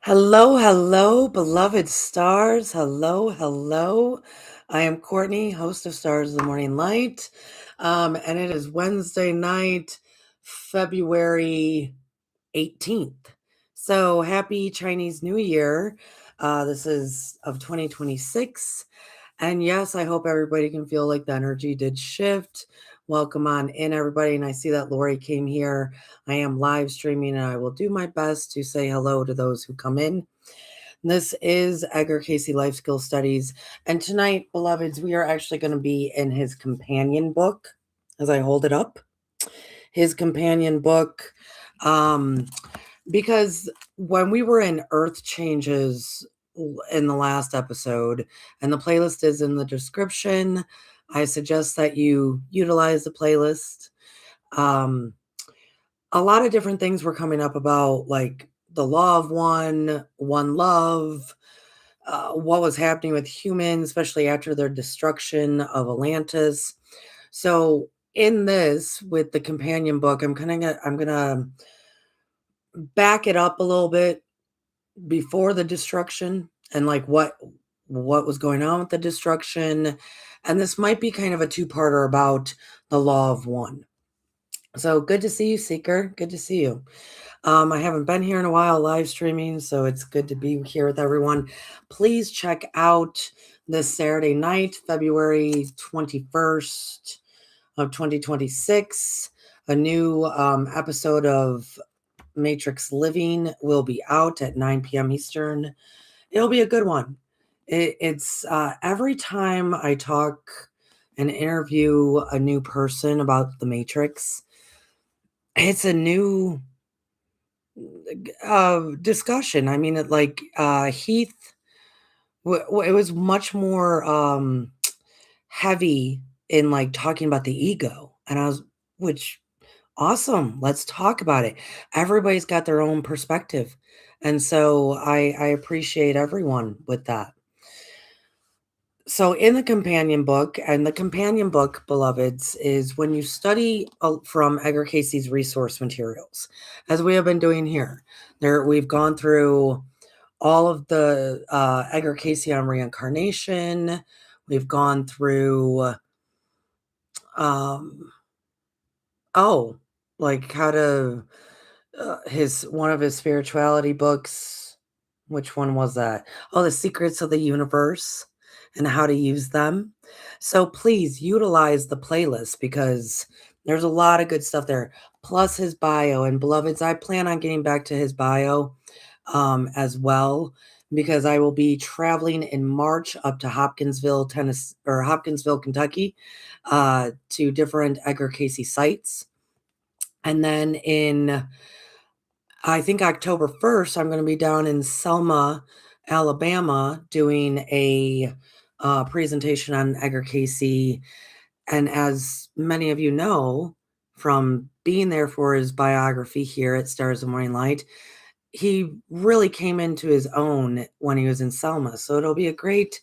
Hello, hello, beloved stars. Hello, hello. I am Courtney, host of Stars of the Morning Light. And it is Wednesday night, February 18th. So happy Chinese New Year. This is of 2026. And yes, I hope everybody can feel like the energy did shift. Welcome on in, everybody. And I see that Lori came here. I am live streaming, and I will do my best to say hello to those who come in. This is Edgar Cayce Life Skill Studies. And tonight, beloveds, we are actually going to be in his companion book as I hold it up. His companion book. Because when we were in Earth Changes in the last episode, and the playlist is in the description, I suggest that you utilize the playlist. A lot of different things were coming up about like the law of one love, what was happening with humans, especially after their destruction of Atlantis. So in this, with the companion book, I'm gonna back it up a little bit before the destruction and like what was going on with the destruction. And this might be kind of a two-parter about the law of one. So good to see you, Seeker. Good to see you. I haven't been here in a while live streaming, so it's good to be here with everyone. Please check out this Saturday night, February 21st of 2026. A new episode of Matrix Living will be out at 9 p.m. Eastern. It'll be a good one. It's every time I talk and interview a new person about the Matrix, it's a new discussion. I mean, Heath, it was much more heavy in like talking about the ego, and which awesome. Let's talk about it. Everybody's got their own perspective, and so I appreciate everyone with that. So in the companion book, and the companion book, beloveds, is when you study from Edgar Cayce's resource materials, as we have been doing here. We've gone through all of the Edgar Cayce on reincarnation. We've gone through, um, oh, like how to his one of his spirituality books. Which one was that? Oh, The Secrets of the Universe and how to use them. So please utilize the playlist because there's a lot of good stuff there. Plus his bio. And beloveds, I plan on getting back to his bio as well because I will be traveling in March up to Hopkinsville, Tennessee, or Hopkinsville, Kentucky, to different Edgar Cayce sites. And then in I think October 1st, I'm going to be down in Selma, Alabama, doing a presentation on Edgar Cayce. And as many of you know from being there for his biography here at Stars of Morning Light, he really came into his own when he was in Selma. So it'll be a great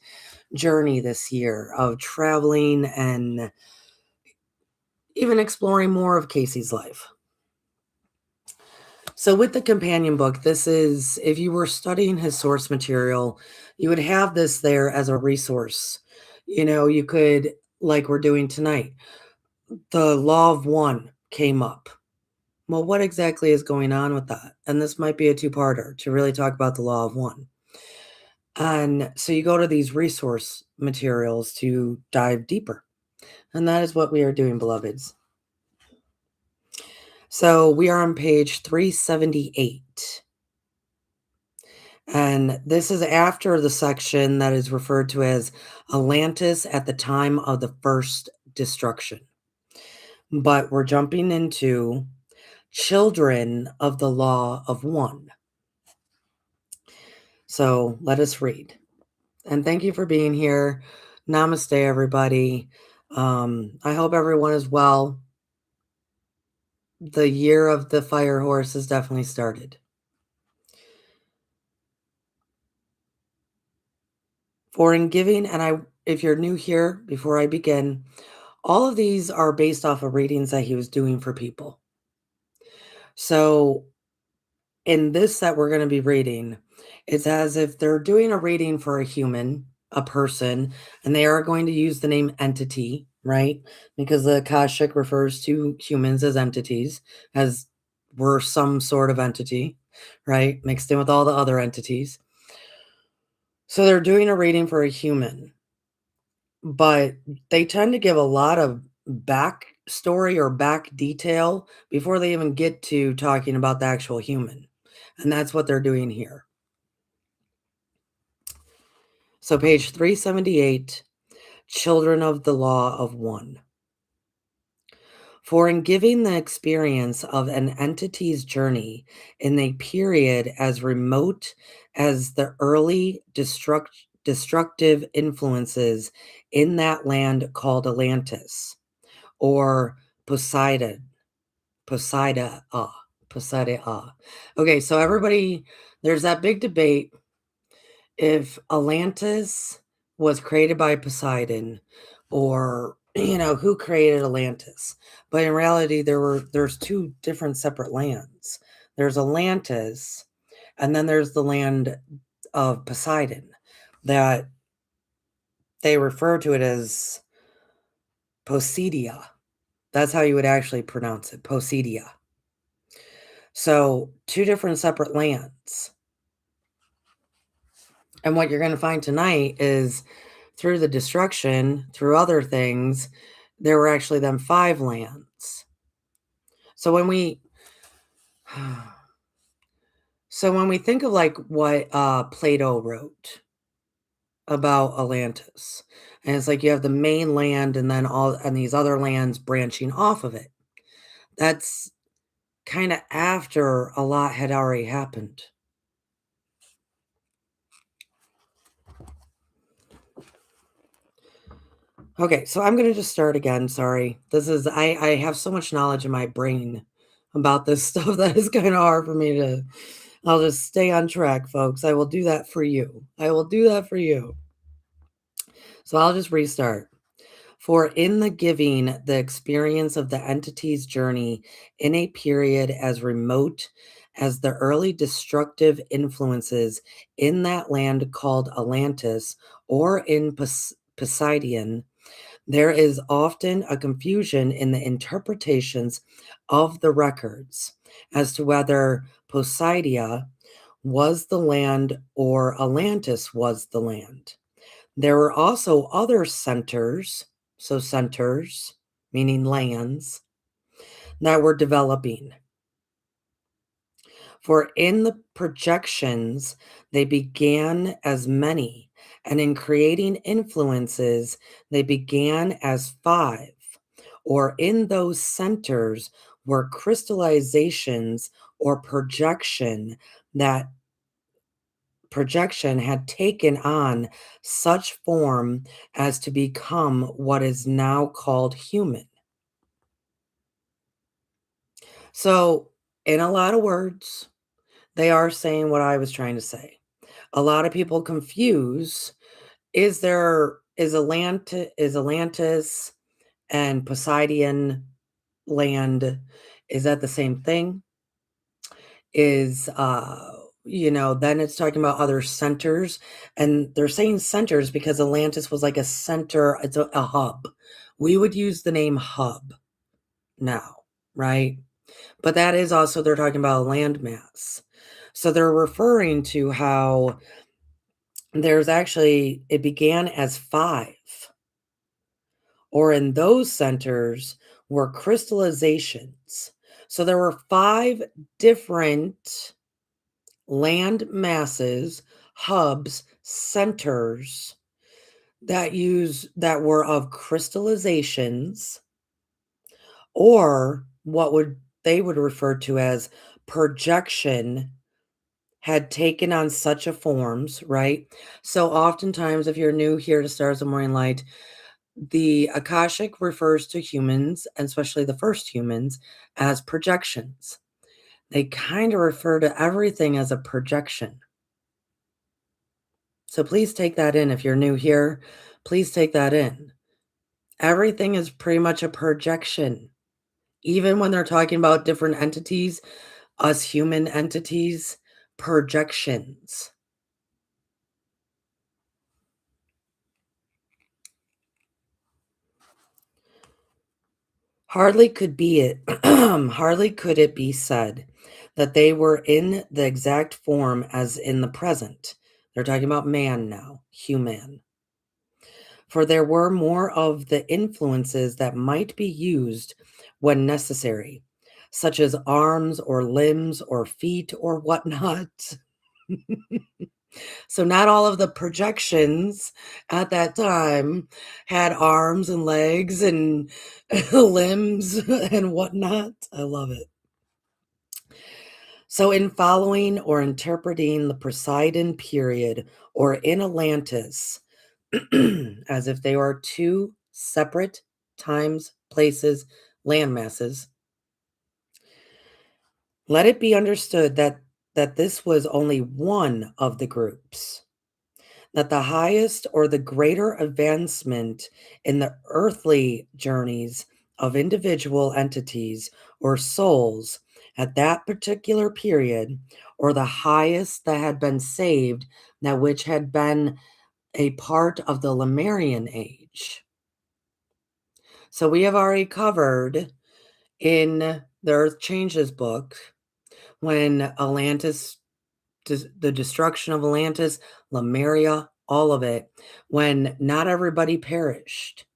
journey this year of traveling and even exploring more of Cayce's life. So with the companion book, this is, if you were studying his source material, you would have this there as a resource. You could, like we're doing tonight, the law of one came up. Well, what exactly is going on with that? And this might be a two-parter to really talk about the law of one. And so you go to these resource materials to dive deeper. And that is what we are doing, beloveds. So we are on page 378. And this is after the section that is referred to as Atlantis at the time of the first destruction. But we're jumping into children of the law of one. So let us read. And thank you for being here. Namaste, everybody. I hope everyone is well. The year of the fire horse has definitely started. For in giving, and if you're new here, before I begin, all of these are based off of readings that he was doing for people. So in this that we're going to be reading, It's as if they're doing a reading for a human, a person, and they are going to use the name entity, right? Because the Akashic refers to humans as entities, as we're some sort of entity, right? Mixed in with all the other entities. So they're doing a reading for a human, but they tend to give a lot of backstory or back detail before they even get to talking about the actual human. And that's what they're doing here. So, page 378, Children of the Law of One. For in giving the experience of an entity's journey in a period as remote as the early destructive influences in that land called Atlantis, or Poseidon, Poseida, Poseida. Okay, so everybody, there's that big debate if Atlantis was created by Poseidon or, who created Atlantis. But in reality, there's two different separate lands. There's Atlantis, and then there's the land of Poseidon that they refer to it as Poseidia. That's how you would actually pronounce it, Poseidia. So, two different separate lands. And what you're going to find tonight is through the destruction, through other things, there were actually then 5 lands. So when we think of like what Plato wrote about Atlantis, and it's like you have the main land and then all and these other lands branching off of it. That's kind of after a lot had already happened. Okay, so I'm gonna just start again. Sorry. This is I have so much knowledge in my brain about this stuff that is kind of hard for me to I'll just stay on track, folks. I will do that for you. I will do that for you. So I'll just restart. For in the giving, the experience of the entity's journey in a period as remote as the early destructive influences in that land called Atlantis or in Poseidon, there is often a confusion in the interpretations of the records as to whether Poseidia was the land or Atlantis was the land. There were also other centers, so centers, meaning lands, that were developing. For in the projections, they began as many, and in creating influences, they began as 5, or in those centers were crystallizations or that projection had taken on such form as to become what is now called human. So, in a lot of words, they are saying what I was trying to say. A lot of people confuse is Atlantis and Poseidon land, is that the same thing? Is then it's talking about other centers, and they're saying centers because Atlantis was like a center, it's a hub. We would use the name hub now, right? But that is also they're talking about a landmass. So they're referring to how there's actually it began as 5, or in those centers were crystallizations. So there were 5 different land masses, hubs, centers that were of crystallizations, or what would they would refer to as projection had taken on such a forms, right? So oftentimes if you're new here to Stars of Morning Light, the Akashic refers to humans, and especially the first humans, as projections. They kind of refer to everything as a projection. So please take that in. If you're new here, please take that in. Everything is pretty much a projection. Even when they're talking about different entities, us human entities, projections. Hardly could be it hardly could it be said that they were in the exact form as in the present. They're talking about man now, human. For there were more of the influences that might be used when necessary, such as arms or limbs or feet or whatnot. So not all of the projections at that time had arms and legs and limbs and whatnot. I love it. So in following or interpreting the Poseidon period or in Atlantis, as if they are two separate times, places, land masses, let it be understood that this was only one of the groups, that the highest or the greater advancement in the earthly journeys of individual entities or souls at that particular period, or the highest that had been saved, that which had been a part of the Lemurian age. So we have already covered in the Earth Changes book when Atlantis, the destruction of Atlantis, Lemuria, all of it, when not everybody perished.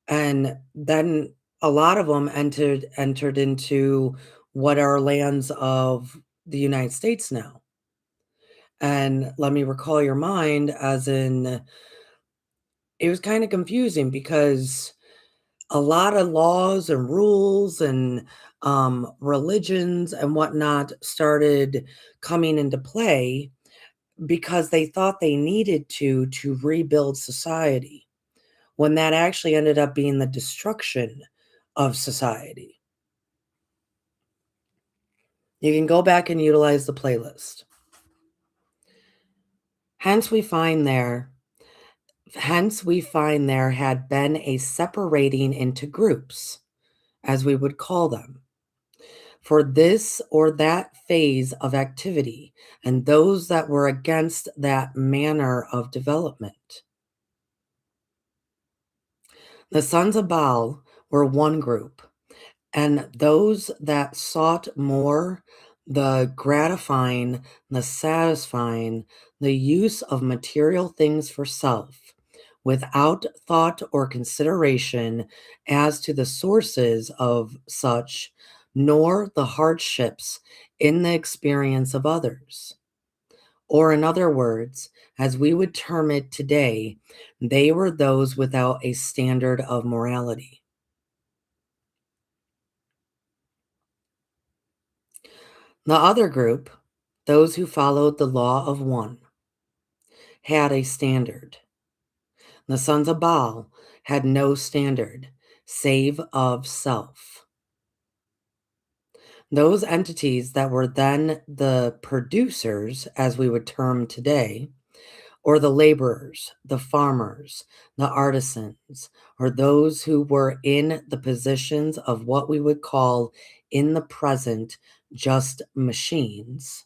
And then a lot of them entered into what are lands of the United States now. And let me recall your mind, as in, it was kind of confusing because a lot of laws and rules and religions and whatnot started coming into play because they thought they needed to rebuild society, when that actually ended up being the destruction of society. You can go back and utilize the playlist. Hence we find there hence we find there had been a separating into groups, as we would call them, for this or that phase of activity, and those that were against that manner of development. The sons of Baal were one group, and those that sought more the gratifying, the satisfying, the use of material things for self, without thought or consideration as to the sources of such, nor the hardships in the experience of others. Or, in other words, as we would term it today, they were those without a standard of morality. The other group, those who followed the law of one, had a standard. The sons of Baal had no standard save of self. Those entities that were then the producers, as we would term today, or the laborers, the farmers, the artisans, or those who were in the positions of what we would call in the present just machines,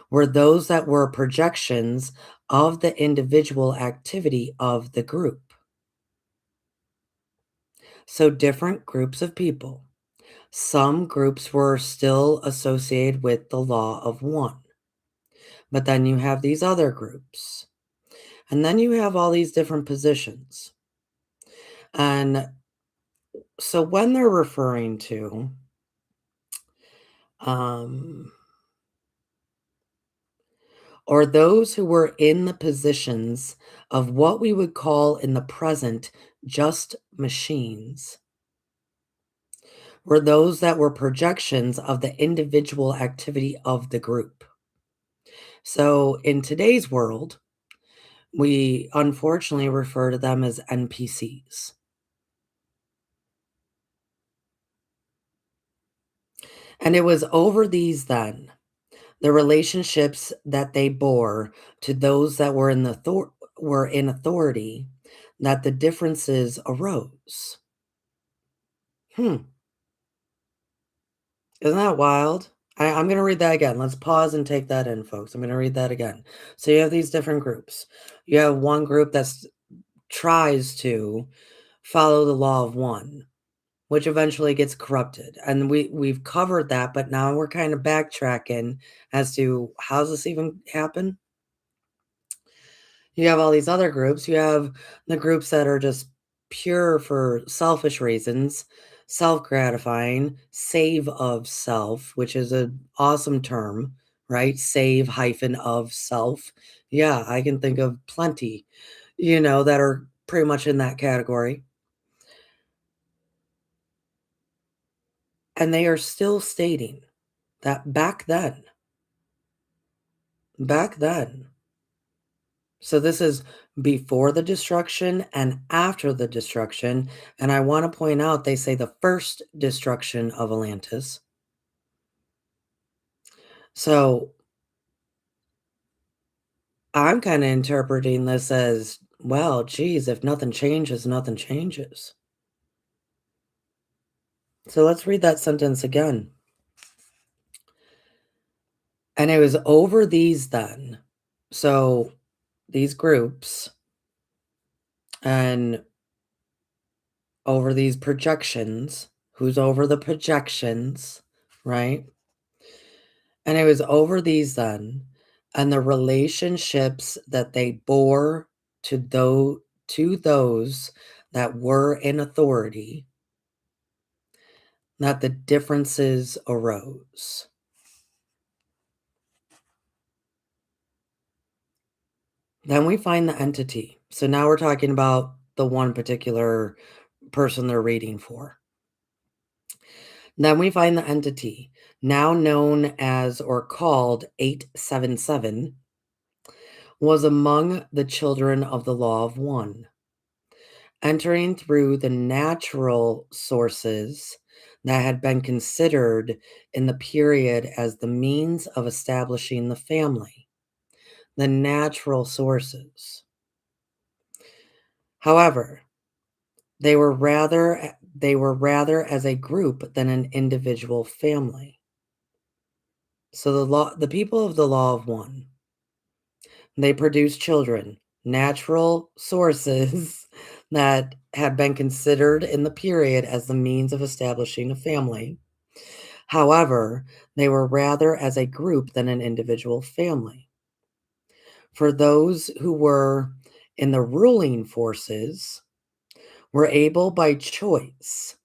were those that were projections of the individual activity of the group. So, different groups of people. Some groups were still associated with the law of one, but then you have these other groups, and then you have all these different positions. And so, when they're referring to, um, or those who were in the positions of what we would call in the present just machines, were those that were projections of the individual activity of the group. So in today's world, we unfortunately refer to them as NPCs. And it was over these then, the relationships that they bore to those that were in were in authority, that the differences arose. Hmm, isn't that wild? I'm going to read that again. Let's pause and take that in, folks. I'm going to read that again. So you have these different groups. You have one group that tries to follow the law of one. which eventually gets corrupted. And we've covered that, but now we're kind of backtracking as to how does this even happen? You have all these other groups. You have the groups that are just pure for selfish reasons, self-gratifying, save of self, which is an awesome term, right? Save hyphen of self. Yeah, I can think of plenty, that are pretty much in that category. And they are still stating that back then. So this is before the destruction and after the destruction. And I want to point out they say the first destruction of Atlantis. So I'm kind of interpreting this as, well, geez, if nothing changes, nothing changes. So let's read that sentence again. And it was over these then. So these groups and over these projections, who's over the projections, right? And it was over these then, and the relationships that they bore to those that were in authority, that the differences arose. Then we find the entity. So now we're talking about the one particular person they're reading for. Then we find the entity, now known as or called 877, was among the children of the law of one, entering through the natural sources that had been considered in the period as the means of establishing the family, the natural sources. However, they were rather as a group than an individual family. So the people of the law of one, they produce children, natural sources that had been considered in the period as the means of establishing a family. However, they were rather as a group than an individual family. For those who were in the ruling forces were able by choice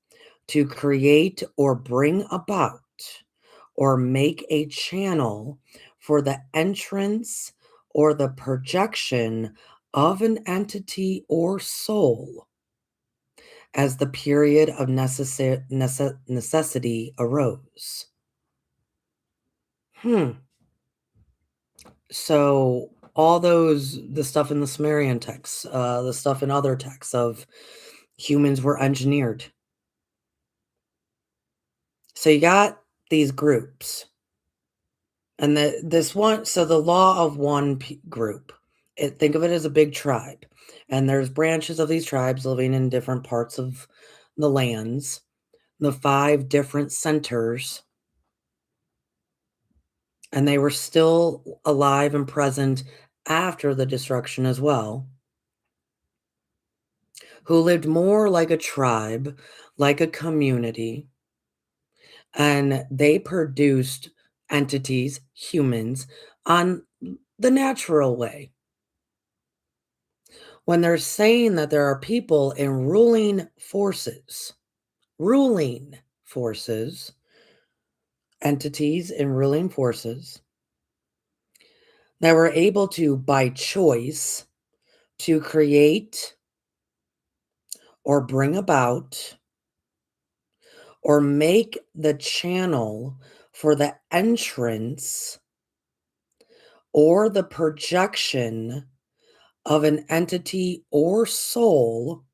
to create or bring about or make a channel for the entrance or the projection of an entity or soul as the period of necessity arose. Hmm. So all the stuff in the Sumerian texts, the stuff in other texts of humans were engineered. So you got these groups. And this one, so the law of one group, think of it as a big tribe. And there's branches of these tribes living in different parts of the lands, the five different centers, and they were still alive and present after the destruction as well, who lived more like a tribe, like a community, and they produced entities, humans, on the natural way. When they're saying that there are people in ruling forces, entities in ruling forces that were able to, by choice, to create or bring about or make the channel for the entrance or the projection of an entity or soul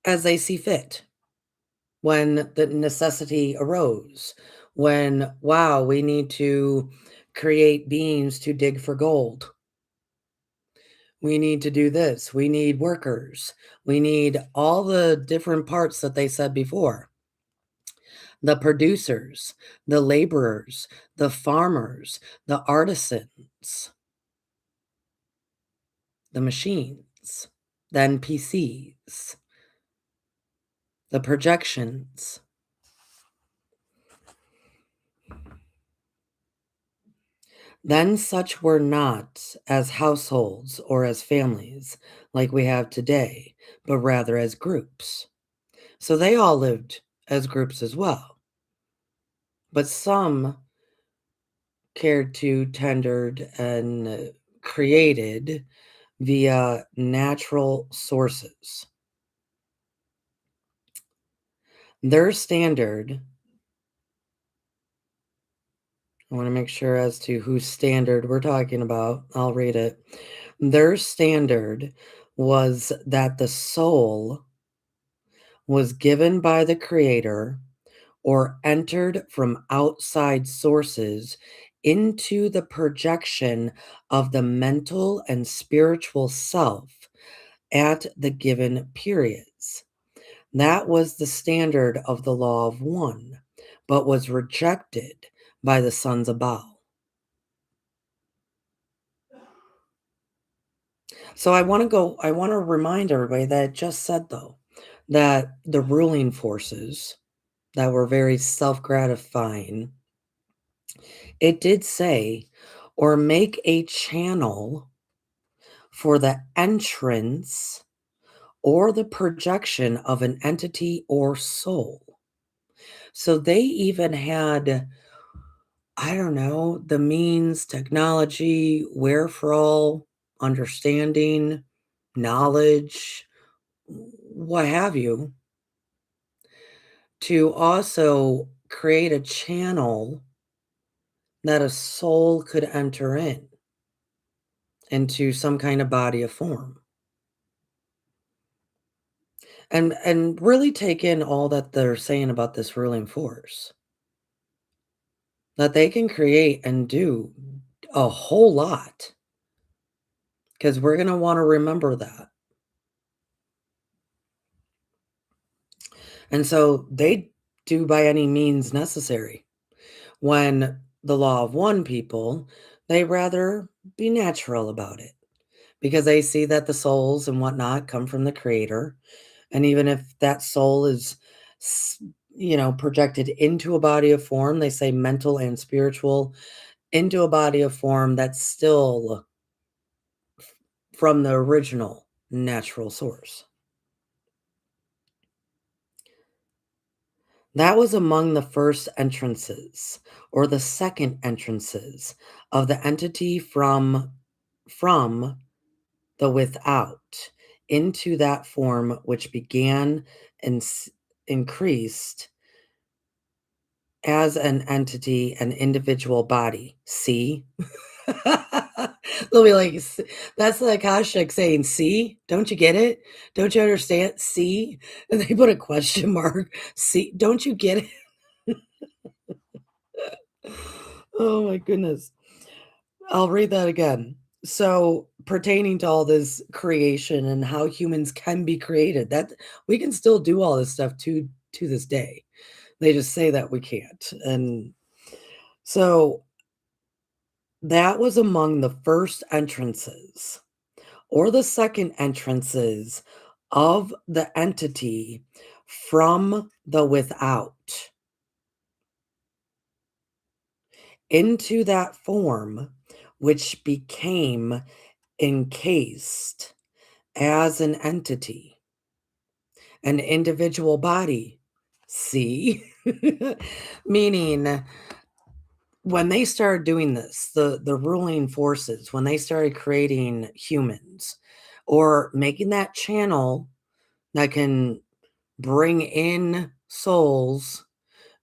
as they see fit. When the necessity arose, when, wow, we need to create beings to dig for gold. We need to do this. We need workers. We need all the different parts that they said before. The producers, the laborers, the farmers, the artisans, the machines, the NPCs. the projections. Then such were not as households or as families like we have today, but rather as groups. So they all lived as groups as well. But some cared to, tendered, and created via natural sources. Their standard, I want to make sure as to whose standard we're talking about. I'll read it. Their standard was that the soul was given by the Creator or entered from outside sources into the projection of the mental and spiritual self at the given periods. That was the standard of the law of one, but was rejected by the sons of Baal. So I want to remind everybody that it just said, though, that the ruling forces that were very self gratifying, it did say, or make a channel for the entrance or the projection of an entity or soul. So they even had, I don't know, the means, technology, wherefore, understanding, knowledge, what have you, to also create a channel that a soul could enter into some kind of body of form. And really take in all that they're saying about this ruling force. That they can create and do a whole lot, because we're gonna wanna remember that. And so they do by any means necessary. When the law of one people, they rather be natural about it because they see that the souls and whatnot come from the creator. And even if that soul is, projected into a body of form, they say mental and spiritual, into a body of form that's still from the original natural source. That was among the first entrances or the second entrances of the entity from the without into that form which began and increased as an entity, an individual body. See? They'll be like, That's like Akashic saying, see? Don't you get it? Don't you understand? See?" And they put a question mark. See? Don't you get it? Oh my goodness. I'll read that again. So, pertaining to all this creation and how humans can be created, that we can still do all this stuff to this day. They just say that we can't. And so that was among the first entrances or the second entrances of the entity from the without into that form which became encased as an entity, an individual body. See? Meaning, when they started doing this, the ruling forces, when they started creating humans or making that channel that can bring in souls,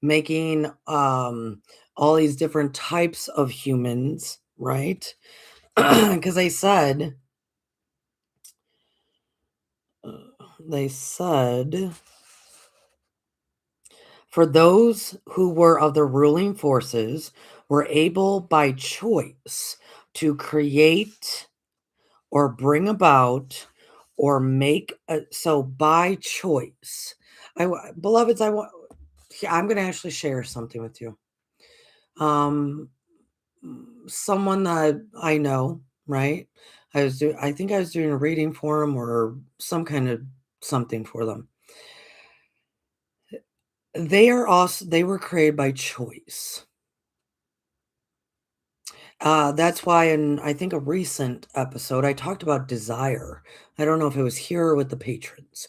making all these different types of humans, right? Because they said for those who were of the ruling forces were able by choice to create or bring about or make so by choice. Beloveds, I'm going to actually share something with you. Um Someone that I know, right? I think I was doing a reading for them or some kind of something for them. they were created by choice. That's why in, I think, a recent episode, I talked about desire. I don't know if it was here or with the patrons.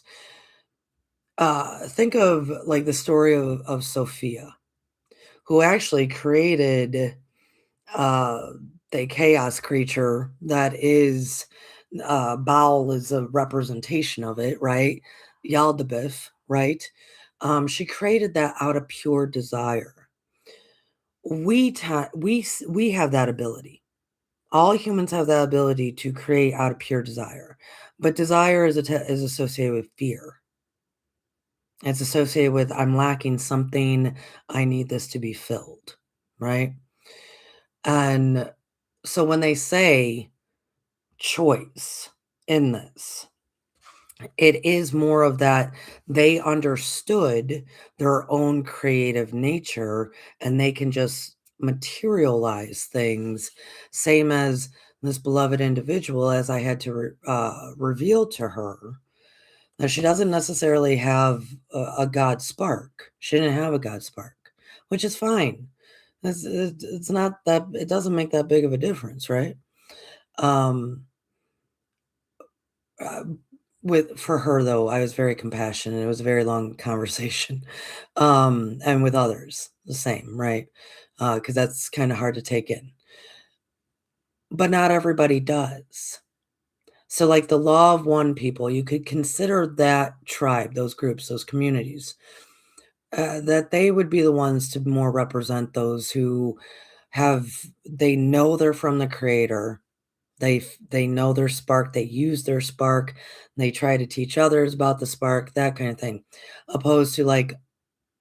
Think of, like, the story of Sophia, who actually created, uh, the chaos creature that is, Baal is a representation of it, right? Yaldabaoth, right? She created that out of pure desire. We have that ability. All humans have that ability to create out of pure desire, but desire is associated with fear. It's associated with, "I'm lacking something, I need this to be filled," right? And so when they say choice in this, it is more of that they understood their own creative nature, and they can just materialize things, same as this beloved individual, as I had to reveal to her that she doesn't necessarily have a God spark. She didn't have a God spark, which is fine. It's not that, it doesn't make that big of a difference, right? Um, Uh, with for her though, I was very compassionate. It was a very long conversation. And with others, the same, right? Because that's kind of hard to take in. But not everybody does. So, like the law of one people, you could consider that tribe, those groups, those communities, that they would be the ones to more represent those who they know they're from the creator. They know their spark, they use their spark, they try to teach others about the spark, that kind of thing. Opposed to, like,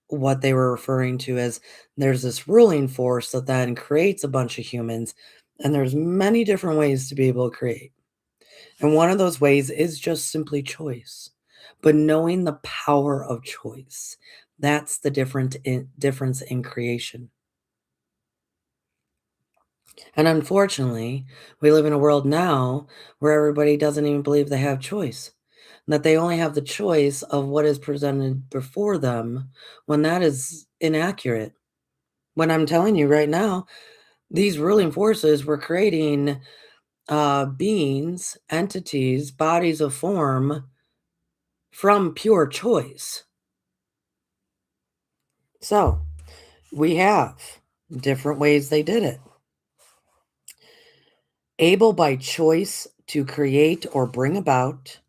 what they were referring to as, there's this ruling force that then creates a bunch of humans, and there's many different ways to be able to create. And one of those ways is just simply choice. But knowing the power of choice, that's the difference in creation. And unfortunately, we live in a world now where everybody doesn't even believe they have choice, that they only have the choice of what is presented before them, when that is inaccurate. When I'm telling you right now, these ruling forces were creating beings, entities, bodies of form from pure choice. So we have different ways they did it. Able by choice to create or bring about,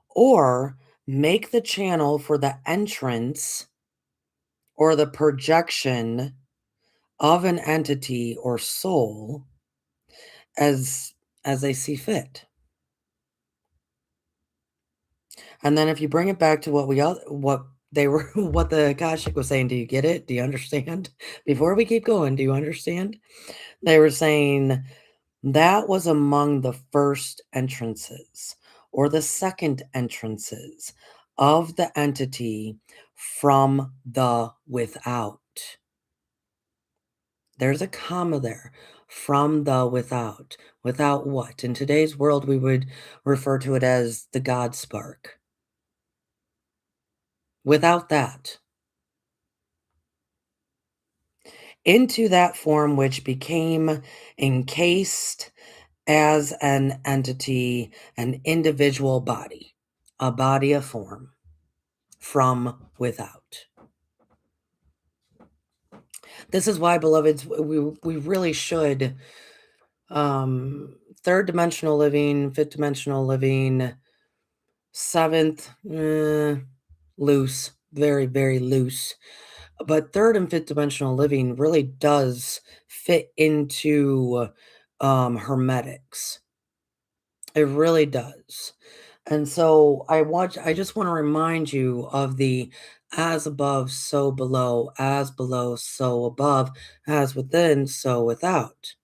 or make the channel for the entrance or the projection of an entity or soul as they see fit. And then if you bring it back to what they were what the Akashic was saying, do you get it? Do you understand? Before we keep going, do you understand? They were saying that was among the first entrances or the second entrances of the entity from the without. There's a comma there. From the without. Without what? In today's world, we would refer to it as the God spark. Without that, into that form which became encased as an entity, an individual body, a body of form from without. This is why, beloveds, we really should, third dimensional living, fifth dimensional living, seventh, loose, very, very loose. But third and fifth dimensional living really does fit into hermetics. It really does. And so I just want to remind you of the as above, so below, so above, as within, so without.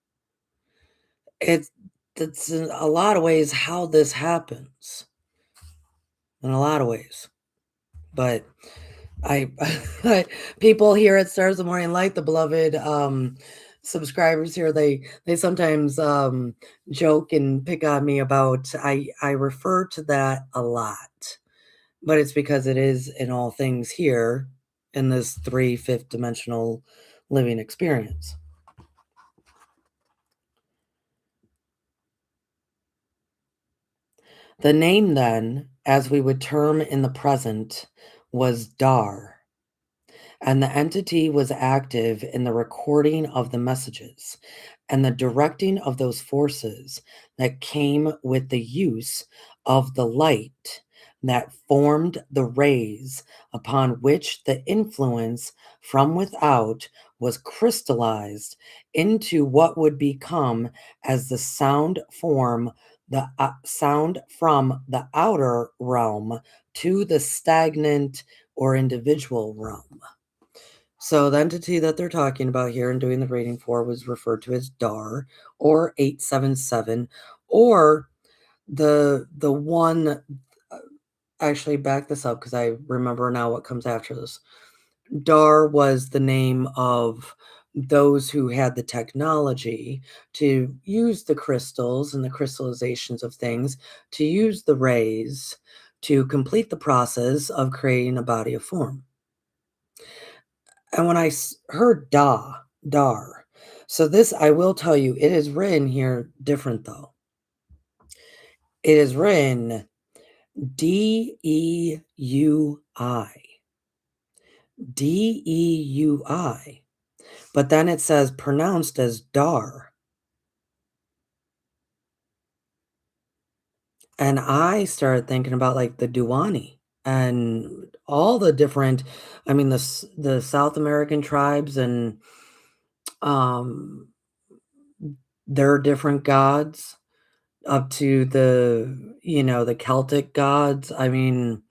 It's it's in a lot of ways how this happens. In a lot of ways. But I people here at Stars of the Morning Light, the beloved subscribers here, they sometimes joke and pick on me about I refer to that a lot. But it's because it is in all things here in this three fifth dimensional living experience. The name then, as we would term in the present, was Dar, and the entity was active in the recording of the messages and the directing of those forces that came with the use of the light that formed the rays upon which the influence from without was crystallized into what would become as the sound form the sound from the outer realm to the stagnant or individual realm. So the entity that they're talking about here and doing the rating for was referred to as DAR or 877, or the one actually back this up because I remember now what comes after this. DAR was the name of those who had the technology to use the crystals and the crystallizations of things to use the rays to complete the process of creating a body of form. And when heard dar, so this, I will tell you, it is written here different though. It is written Deui, Deui, but then it says pronounced as Dar. And I started thinking about like the Duani and all the different, I mean, the South American tribes and um, their different gods up to the Celtic gods. I mean,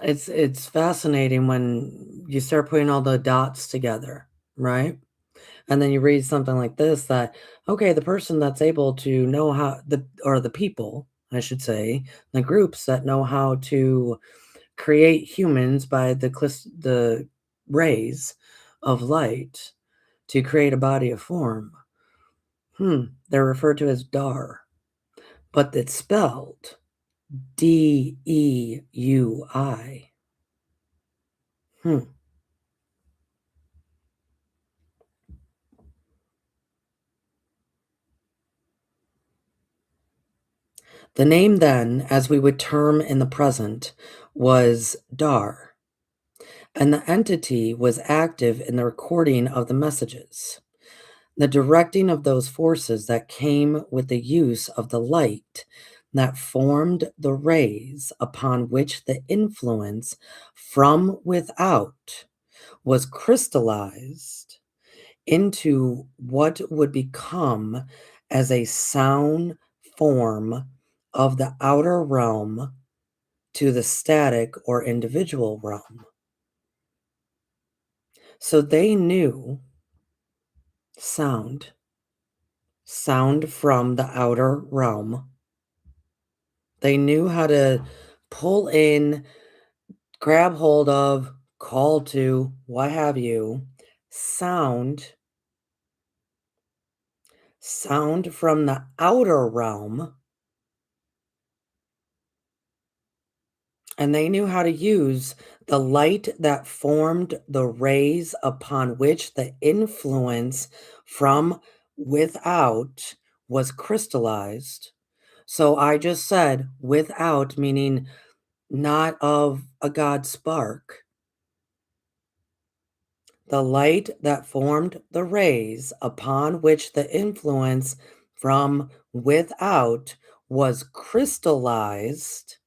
it's fascinating when you start putting all the dots together, right? And then you read something like this that, okay, the person that's able to know how the people, I should say, the groups that know how to create humans by the rays of light to create a body of form. They're referred to as Dar, but it's spelled Deui. Hmm. The name then, as we would term in the present, was Dar, and the entity was active in the recording of the messages, the directing of those forces that came with the use of the light that formed the rays upon which the influence from without was crystallized into what would become as a sound form of the outer realm to the static or individual realm. So they knew sound, sound from the outer realm. They knew how to pull in, grab hold of, call to, what have you, sound, sound from the outer realm. And they knew how to use the light that formed the rays upon which the influence from without was crystallized. So I just said without, meaning not of a God spark. The light that formed the rays upon which the influence from without was crystallized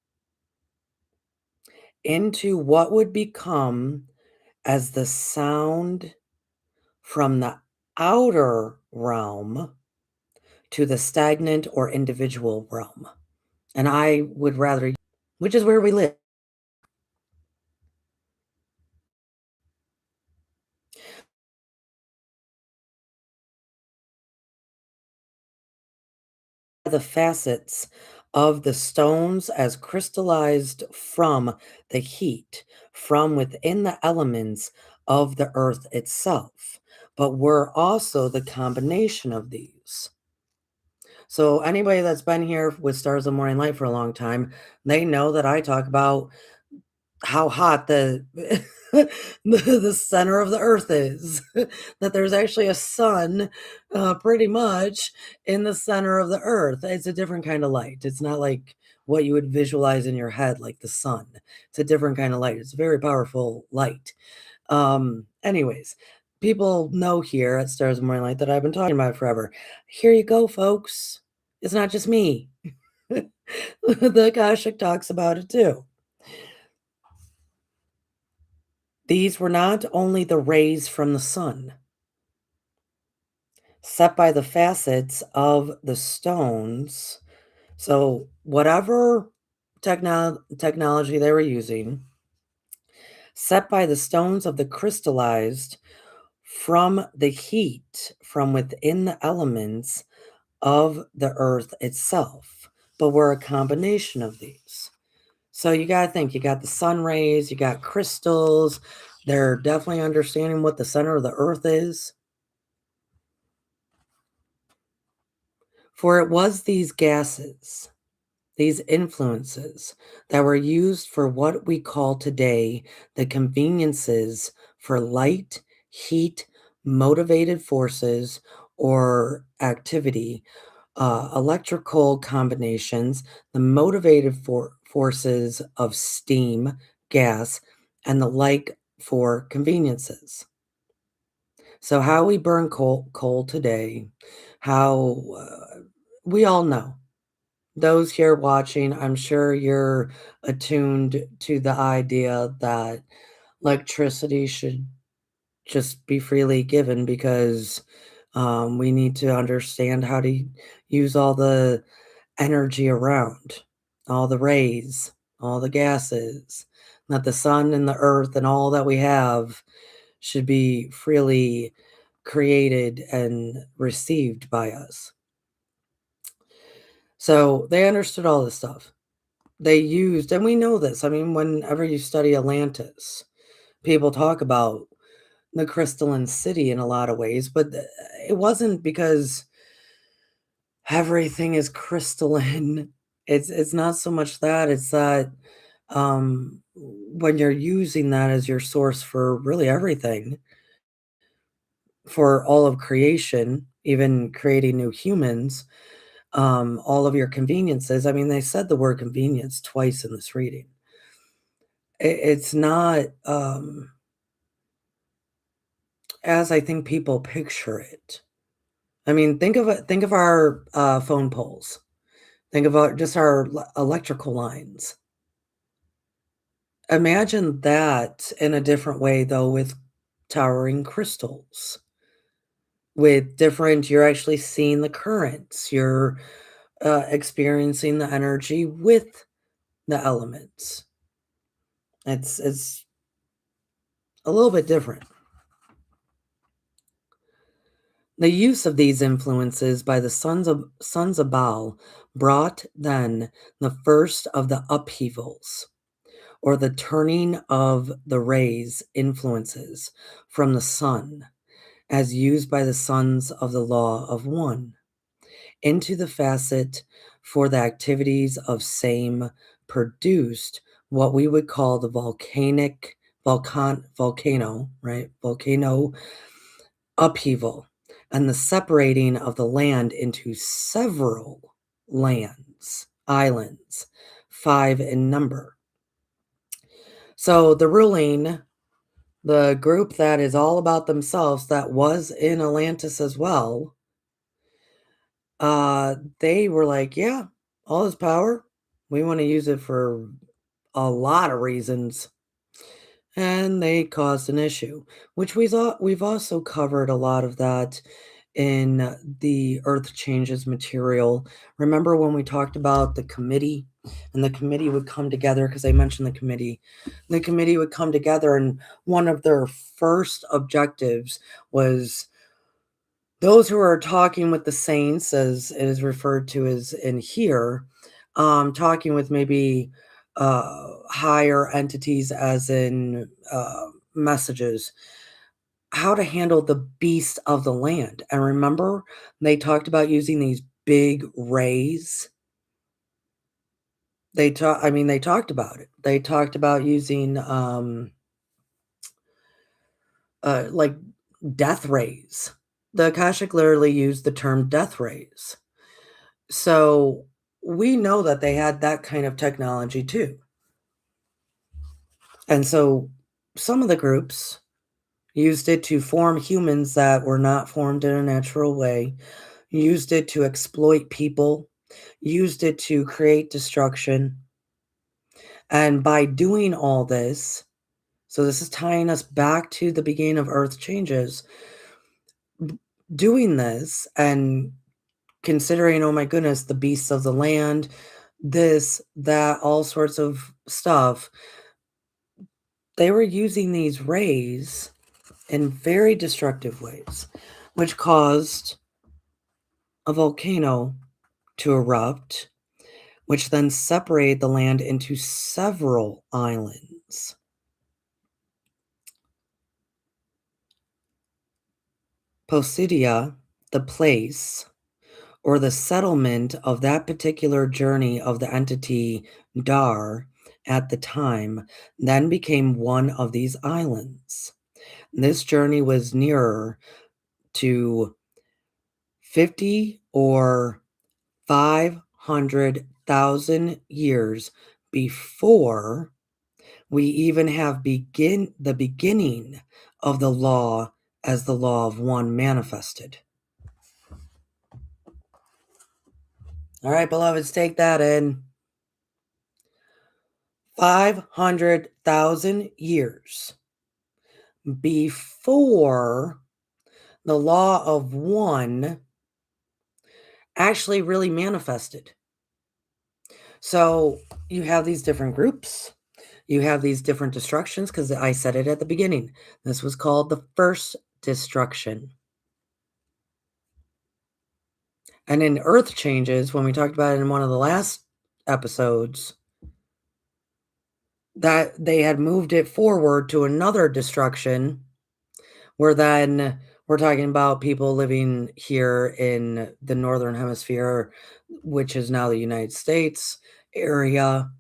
into what would become as the sound from the outer realm to the stagnant or individual realm. And I would rather, which is where we live, the facets of the stones as crystallized from the heat from within the elements of the earth itself, but we're also the combination of these. So anybody that's been here with Stars of Morning Light for a long time, they know that I talk about how hot the center of the earth is, that there's actually a sun, pretty much in the center of the earth. It's a different kind of light. It's not like what you would visualize in your head like the sun. It's a different kind of light. It's a very powerful light. Anyways, people know here at Stars of Morning Light that I've been talking about it forever. Here you go, folks. It's not just me. The Akashic talks about it too. These were not only the rays from the sun, set by the facets of the stones. So, whatever technology they were using, set by the stones of the crystallized from the heat from within the elements of the earth itself, but were a combination of these. So you gotta think, you got the sun rays, you got crystals. They're definitely understanding what the center of the earth is. For it was these gases, these influences that were used for what we call today the conveniences for light, heat, motivated forces, or activity, electrical combinations, the motivated forces of steam, gas, and the like for conveniences. So, how we burn coal today, how we all know. Those here watching, I'm sure you're attuned to the idea that electricity should just be freely given because we need to understand how to use all the energy around, all the rays, all the gases, that the sun and the earth and all that we have should be freely created and received by us. So they understood all this stuff. They used, and we know this. I mean, whenever you study Atlantis, people talk about the crystalline city in a lot of ways, but it wasn't because everything is crystalline. It's not so much that, it's that when you're using that as your source for really everything, for all of creation, even creating new humans, all of your conveniences. I mean, they said the word convenience twice in this reading. It's not as I think people picture it. I mean, think of it, think of our phone poles. Think of our, just our electrical lines. Imagine that in a different way, though, with towering crystals. With different, you're actually seeing the currents. You're experiencing the energy with the elements. It's a little bit different. The use of these influences by the sons of Baal brought then the first of the upheavals, or the turning of the rays influences from the sun, as used by the sons of the law of one, into the facet for the activities of same produced what we would call the volcano, right? Volcano upheaval and the separating of the land into several islands, 5 in number. So the ruling, the group that is all about themselves, that was in Atlantis as well, they were like, yeah, all this power, we want to use it for a lot of reasons. And they caused an issue, which we've also covered a lot of that in the Earth Changes material. Remember when we talked about the committee, and the committee would come together because I mentioned the committee. The committee would come together, and one of their first objectives was those who are talking with the saints, as it is referred to as in here, talking with maybe higher entities, as in messages, how to handle the beast of the land. And remember, they talked about using these big rays, they talked about it. They talked about using, like, death rays. The Akashic literally used the term death rays. So, we know that they had that kind of technology too. And so, some of the groups used it to form humans that were not formed in a natural way, used it to exploit people, used it to create destruction. And by doing all this, so this is tying us back to the beginning of Earth changes, doing this and considering, oh my goodness, the beasts of the land, this, that, all sorts of stuff, they were using these rays in very destructive ways, which caused a volcano to erupt, which then separated the land into several islands. Posidia, the place, or the settlement of that particular journey of the entity Dar at the time, then became one of these islands. This journey was nearer to 50 or 500,000 years before we even have the beginning of the law as the law of one manifested. All right, beloveds, take that in. 500,000 years before the law of one actually really manifested. So you have these different groups, you have these different destructions, because I said it at the beginning. This was called the first destruction. And in Earth changes, when we talked about it in one of the last episodes, that they had moved it forward to another destruction, where then we're talking about people living here in the Northern Hemisphere, which is now the United States area.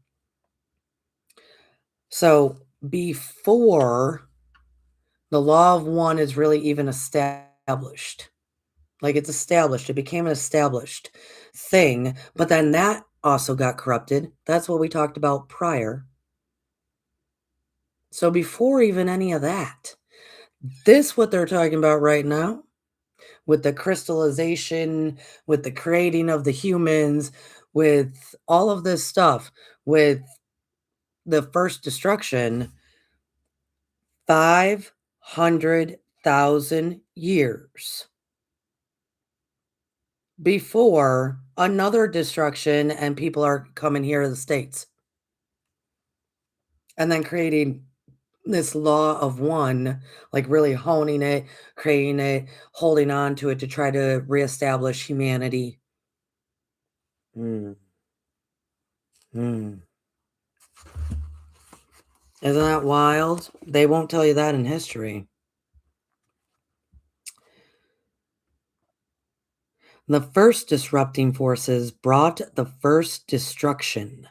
So before the law of one is really even established, like it's established, it became an established thing, but then that also got corrupted. That's what we talked about prior. So before even any of that, this what they're talking about right now, with the crystallization, with the creating of the humans, with all of this stuff, with the first destruction, 500,000 years before another destruction, and people are coming here to the States and then creating this law of one, like really honing it, creating it, holding on to it to try to reestablish humanity. Mm, mm. Isn't that wild? They won't tell you that in history. The first disrupting forces brought the first destruction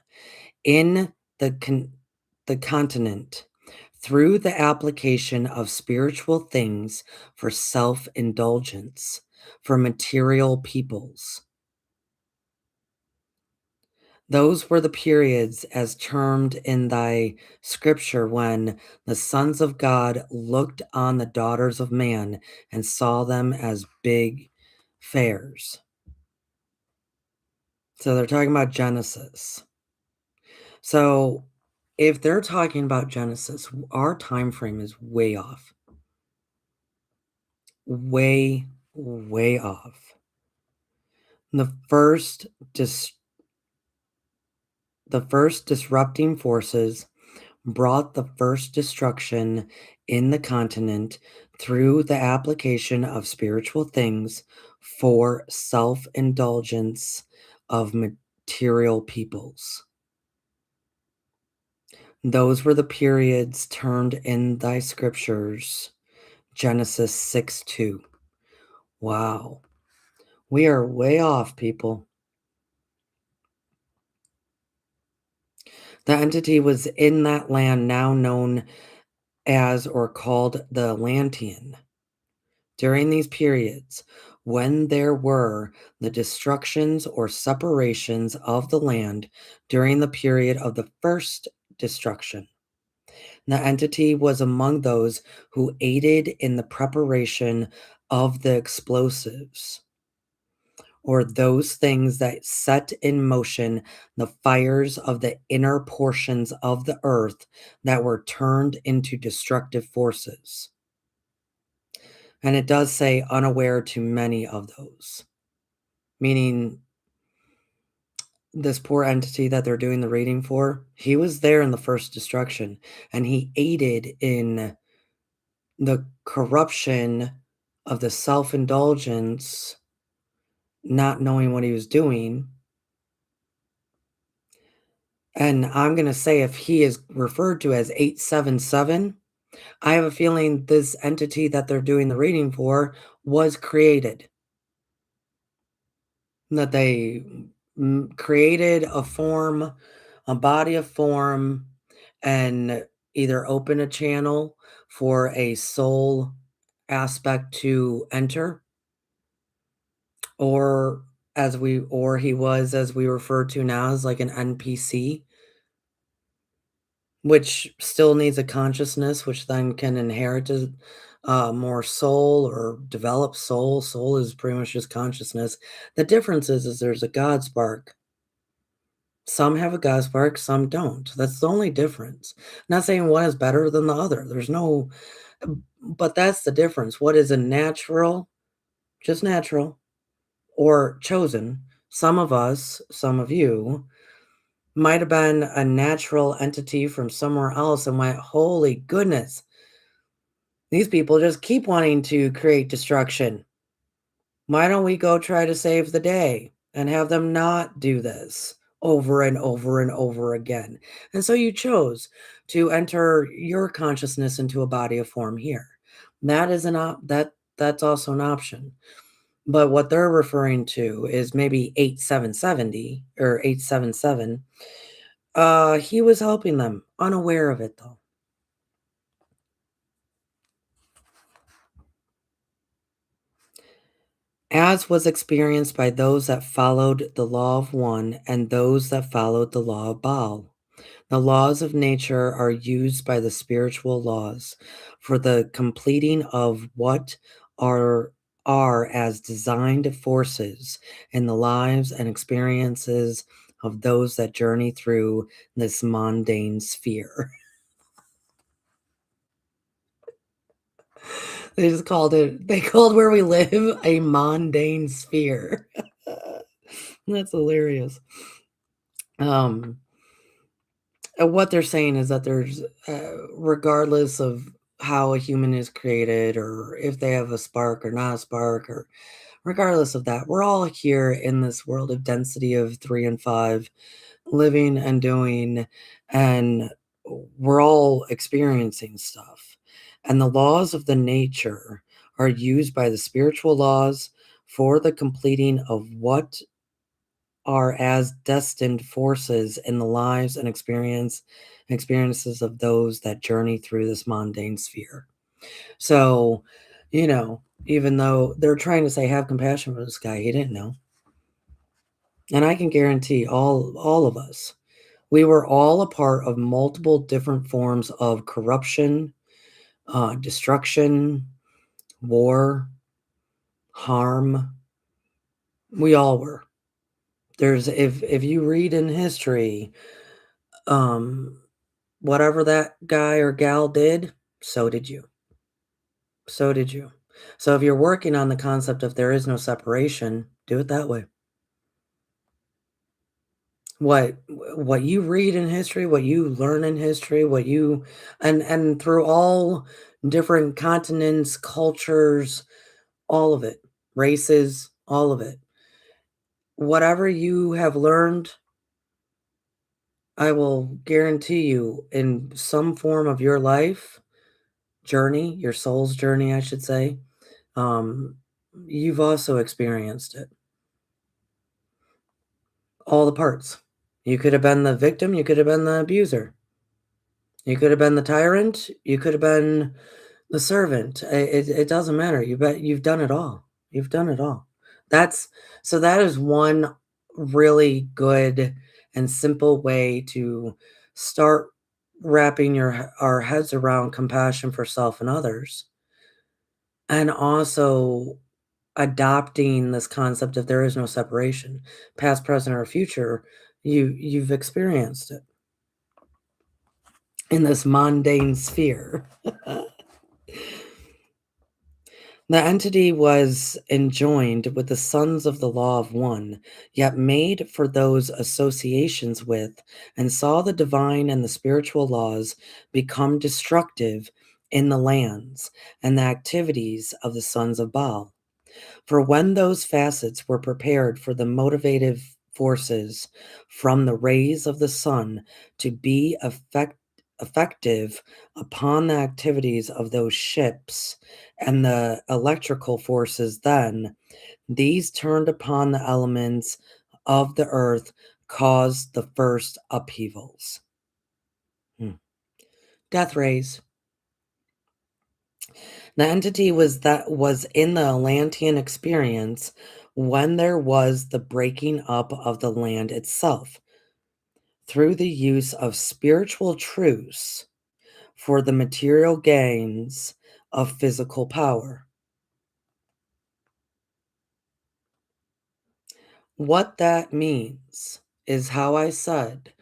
in the continent through the application of spiritual things for self-indulgence for material peoples. Those were the periods as termed in thy scripture when the sons of God looked on the daughters of man and saw them as big fairs. So they're talking about Genesis. So if they're talking about Genesis, our time frame is way off. Way, way off. The first the first disrupting forces brought the first destruction in the continent through the application of spiritual things for self-indulgence of material peoples. Those were the periods termed in thy scriptures, Genesis 6:2. Wow. We are way off, people. The entity was in that land now known as or called the Atlantean. During these periods, when there were the destructions or separations of the land during the period of the first destruction, the entity was among those who aided in the preparation of the explosives, or those things that set in motion the fires of the inner portions of the earth that were turned into destructive forces. And it does say unaware to many of those, meaning this poor entity that they're doing the reading for, he was there in the first destruction and he aided in the corruption of the self indulgence, not knowing what he was doing. And I'm going to say if he is referred to as 877, I have a feeling this entity that they're doing the reading for was created. That they created a form, a body of form, and either open a channel for a soul aspect to enter, or or he was, as we refer to now, as like an NPC, which still needs a consciousness, which then can inherit more soul or develop soul. Soul is pretty much just consciousness. The difference is there's a God spark. Some have a God spark, some don't. That's the only difference. Not saying one is better than the other. There's no, but that's the difference. What is a natural, just natural, or chosen? Some of us, some of you, might have been a natural entity from somewhere else and went, holy goodness, these people just keep wanting to create destruction. Why don't we go try to save the day and have them not do this over and over and over again? And so you chose to enter your consciousness into a body of form here. That is that's also an option. But what they're referring to is maybe 8770 or 877. He was helping them, unaware of it though. As was experienced by those that followed the law of one and those that followed the law of Baal. The laws of nature are used by the spiritual laws for the completing of what are are as designed forces in the lives and experiences of those that journey through this mundane sphere. They called where we live a mundane sphere. That's hilarious. Um, what they're saying is that there's, regardless of how a human is created or if they have a spark or not a spark, or regardless of that, we're all here in this world of density of 3 and 5, living and doing, and we're all experiencing stuff. And the laws of the nature are used by the spiritual laws for the completing of what are as destined forces in the lives and experiences of those that journey through this mundane sphere. So, even though they're trying to say have compassion for this guy, he didn't know. And I can guarantee all of us, we were all a part of multiple different forms of corruption, destruction, war, harm. We all were. There's if you read in history, um whatever that guy or gal did, so did you. So did you. So if you're working on the concept of there is no separation, do it that way. What you read in history, what you learn in history, what you and through all different continents, cultures, all of it, races, all of it. Whatever you have learned, I will guarantee you in some form of your life journey, your soul's journey, I should say, um, you've also experienced it, all the parts. You could have been the victim, you could have been the abuser. You could have been the tyrant, you could have been the servant. It doesn't matter. You've done it all. You've done it all. That's so that is one really good and simple way to start wrapping our heads around compassion for self and others, and also adopting this concept of there is no separation, past, present, or future. You've experienced it in this mundane sphere. The entity was enjoined with the sons of the law of one, yet made for those associations with, and saw the divine and the spiritual laws become destructive in the lands and the activities of the sons of Baal. For when those facets were prepared for the motivative forces from the rays of the sun to be effective upon the activities of those ships and the electrical forces, then these turned upon the elements of the earth, caused the first upheavals. Death rays. The entity was in the Atlantean experience when there was the breaking up of the land itself through the use of spiritual truths for the material gains of physical power. What that means is how I said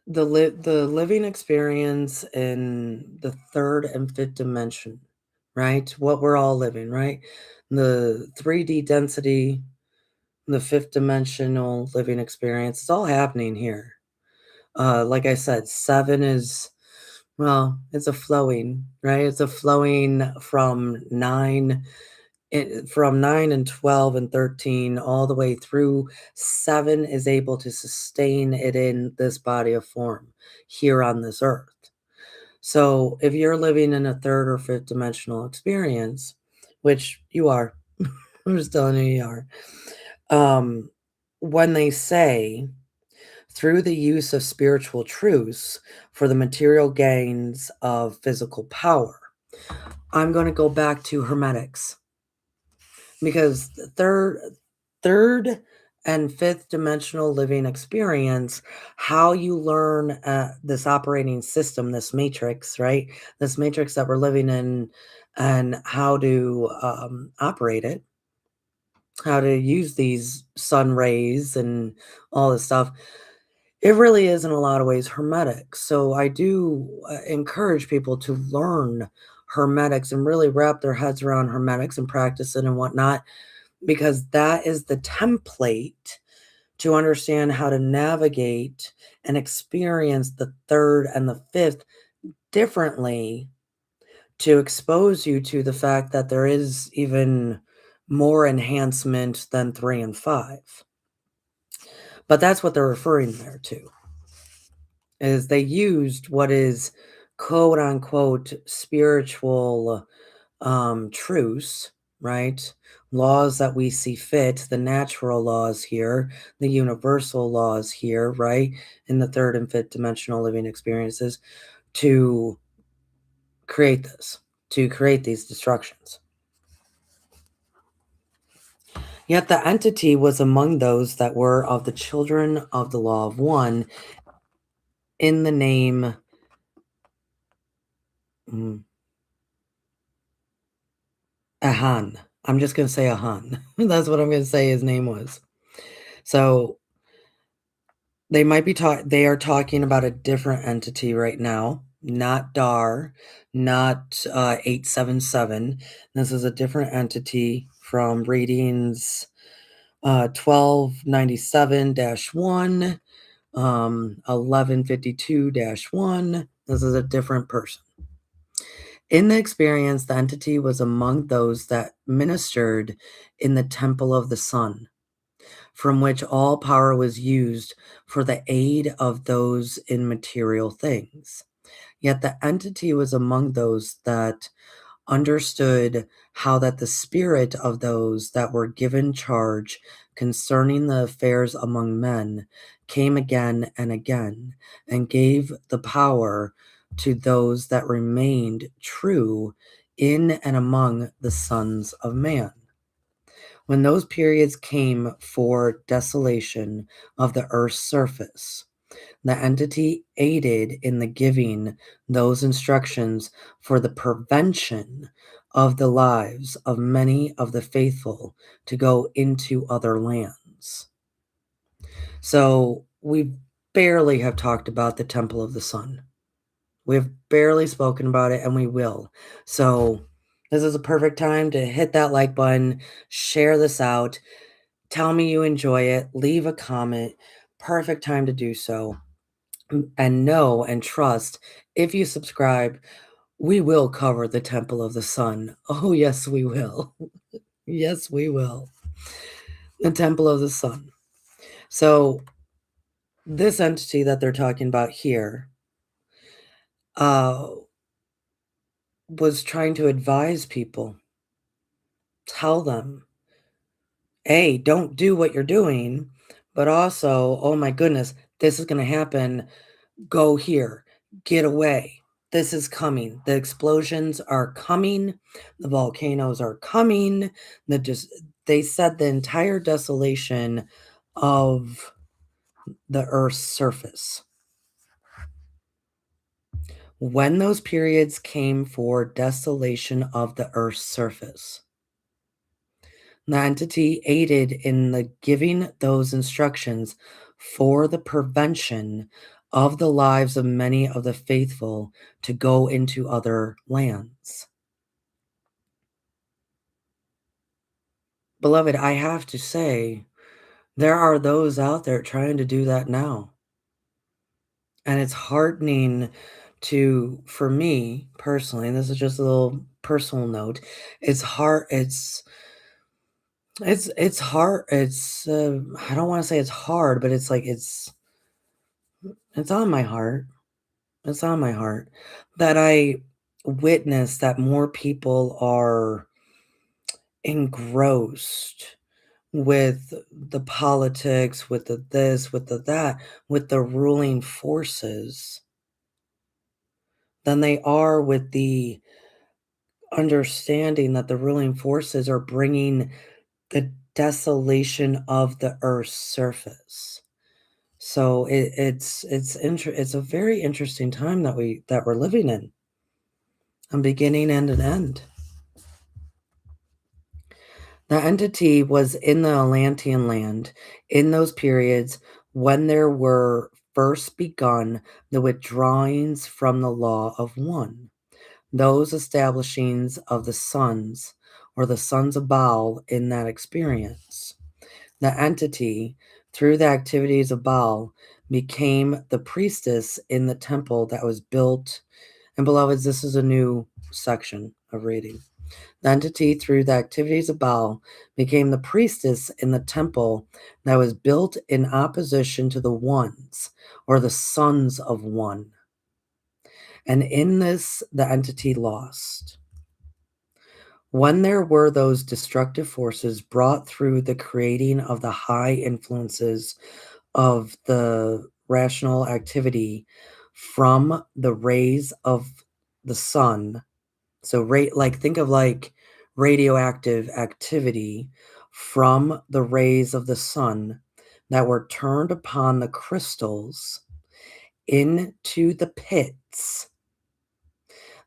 the living experience in the third and fifth dimension, right? What we're all living, right? The 3D density, the fifth dimensional living experience, it's all happening here. Like I said, seven is, well, it's a flowing, right? It's a flowing from 9 and 12 and 13 all the way through. 7 is able to sustain it in this body of form here on this earth. So if you're living in a third or fifth dimensional experience, which you are, I'm just telling you, you are. When they say through the use of spiritual truths for the material gains of physical power, I'm going to go back to hermetics because the third and fifth dimensional living experience, how you learn this operating system, this matrix, right? This matrix that we're living in, and how to operate it, how to use these sun rays and all this stuff. It really is in a lot of ways hermetic. So I do encourage people to learn hermetics and really wrap their heads around hermetics and practice it and whatnot, because that is the template to understand how to navigate and experience the third and the fifth differently, to expose you to the fact that there is even more enhancement than 3 and 5. But that's what they're referring there to, is they used what is quote unquote spiritual truths, right? Laws that we see fit, the natural laws here, the universal laws here, right? In the third and fifth dimensional living experiences to create this, to create these destructions. Yet the entity was among those that were of the children of the law of one in the name Ahan. I'm just going to say Ahan. That's what I'm going to say his name was. So they might be they are talking about a different entity right now, not Dar, not 877. This is a different entity from readings 1297-1, 1152-1. This is a different person. In the experience, the entity was among those that ministered in the temple of the sun, from which all power was used for the aid of those in material things. Yet the entity was among those that understood how that the spirit of those that were given charge concerning the affairs among men came again and again, and gave the power to those that remained true in and among the sons of man. When those periods came for desolation of the earth's surface, the entity aided in the giving those instructions for the prevention of the lives of many of the faithful to go into other lands. So we barely have talked about the Temple of the Sun. We've barely spoken about it, and we will. So this is a perfect time to hit that like button, share this out, tell me you enjoy it, leave a comment. Perfect time to do so. And know and trust, if you subscribe, we will cover the Temple of the Sun. Oh, yes, we will. Yes, we will. The Temple of the Sun. So, this entity that they're talking about here uh, was trying to advise people, tell them, hey, don't do what you're doing, but also, oh my goodness, this is going to happen. Go here, get away. This is coming. The explosions are coming. The volcanoes are coming. They said the entire desolation of the Earth's surface. When those periods came for desolation of the Earth's surface, the entity aided in the giving those instructions for the prevention of the lives of many of the faithful to go into other lands. Beloved, I have to say, there are those out there trying to do that now. And it's heartening for me personally, and this is just a little personal note, it's hard, I don't wanna say it's hard, but it's like it's on my heart. It's on my heart that I witness that more people are engrossed with the politics, with the this, with the that, with the ruling forces than they are with the understanding that the ruling forces are bringing the desolation of the earth's surface. So it's a very interesting time that we're living in. A beginning and an end. The entity was in the Atlantean land in those periods when there were first begun the withdrawings from the law of one, those establishings of the sons or the sons of Baal in that experience. The entity, through the activities of Baal, became the priestess in the temple that was built. And beloveds, this is a new section of reading. The entity, through the activities of Baal, became the priestess in the temple that was built in opposition to the ones, or the sons of one. And in this, the entity lost. When there were those destructive forces brought through the creating of the high influences of the rational activity from the rays of the sun. So like think of like radioactive activity from the rays of the sun that were turned upon the crystals into the pits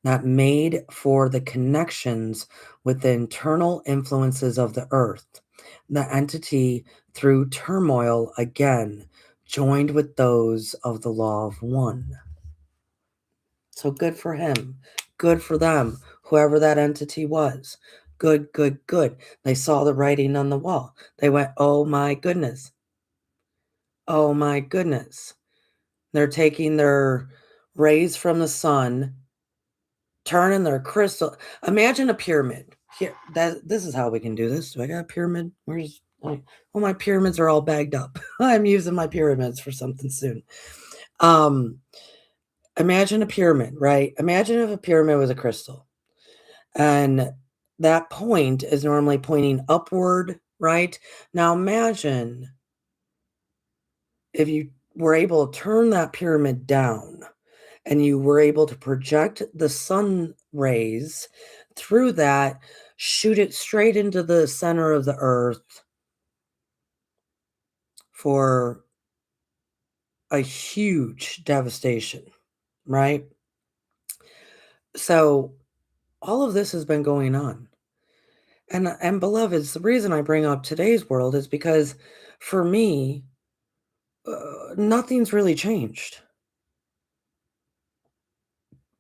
that made for the connections with the internal influences of the earth. The entity, through turmoil again, joined with those of the law of one. So good for him. Good for them, whoever that entity was. Good, good, good. They saw the writing on the wall. They went, oh my goodness. Oh my goodness. They're taking their rays from the sun, turning their crystal. Imagine a pyramid. Here, this is how we can do this. Do I got a pyramid? Well, my pyramids are all bagged up. I'm using my pyramids for something soon. Imagine a pyramid, right? Imagine if a pyramid was a crystal. And that point is normally pointing upward, right? Now imagine if you were able to turn that pyramid down and you were able to project the sun rays through that, shoot it straight into the center of the earth for a huge devastation, right? So all of this has been going on. And beloveds, the reason I bring up today's world is because for me, nothing's really changed.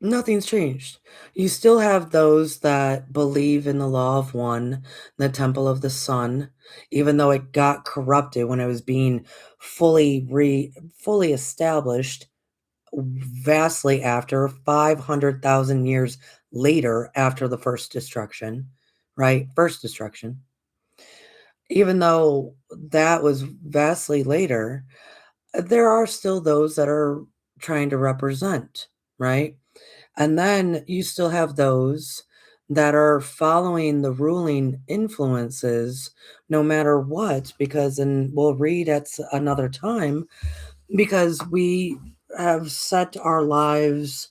Nothing's changed. You still have those that believe in the law of one, the temple of the sun, even though it got corrupted when it was being fully established vastly after 500,000 years later after the first destruction, right? First destruction. Even though that was vastly later, there are still those that are trying to represent, right? And then you still have those that are following the ruling influences no matter what, because, and we'll read at another time, because we have set our lives,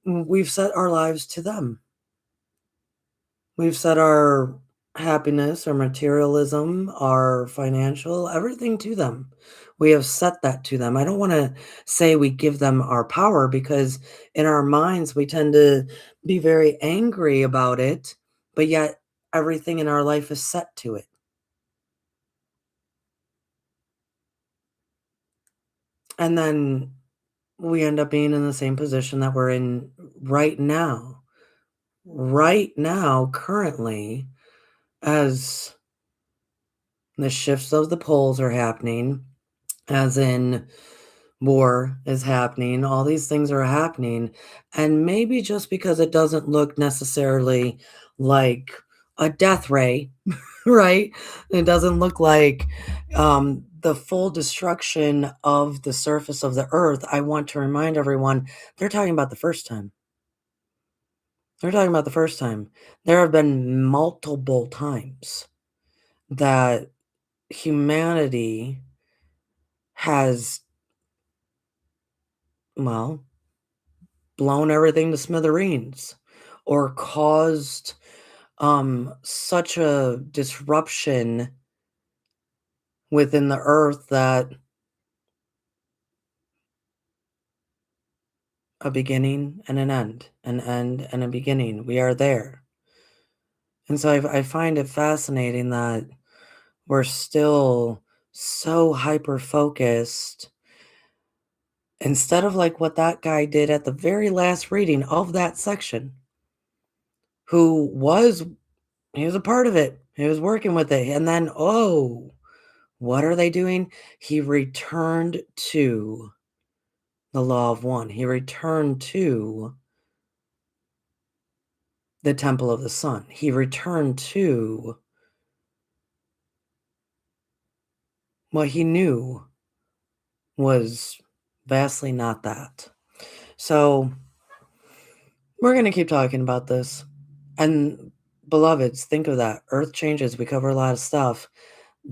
we've set our lives to them. We've set our happiness, our materialism, our financial, everything to them. We have set that to them. I don't want to say we give them our power because in our minds we tend to be very angry about it, but yet everything in our life is set to it. And then we end up being in the same position that we're in right now. Right now, currently, as the shifts of the poles are happening, as in war is happening, all these things are happening, and maybe just because it doesn't look necessarily like a death ray, right? It doesn't look like the full destruction of the surface of the earth. I want to remind everyone they're talking about the first time. They're talking about the first time. There have been multiple times that humanity has, well, blown everything to smithereens or caused such a disruption within the earth that a beginning and an end and a beginning, we are there. And so I find it fascinating that we're still so hyper focused instead of like what that guy did at the very last reading of that section, who was, he was a part of it, he was working with it, and then, oh, what are they doing? He returned to the law of one. He returned to the temple of the sun. He returned to what he knew was vastly not that. So we're going to keep talking about this. And beloveds, think of that. Earth changes. We cover a lot of stuff.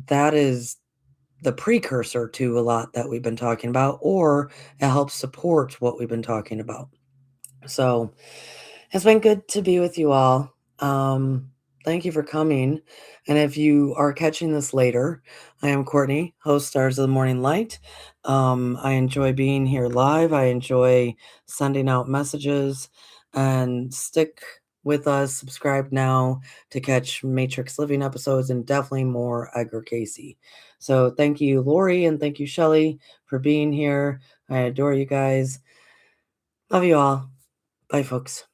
That is the precursor to a lot that we've been talking about, or it helps support what we've been talking about. So it's been good to be with you all. Thank you for coming. And if you are catching this later, I am Courtney, host Stars of the Morning Light. I enjoy being here live. I enjoy sending out messages, and stick with us. Subscribe now to catch Matrix Living episodes and definitely more Edgar Cayce. So thank you, Lori, and thank you, Shelley, for being here. I adore you guys. Love you all. Bye, folks.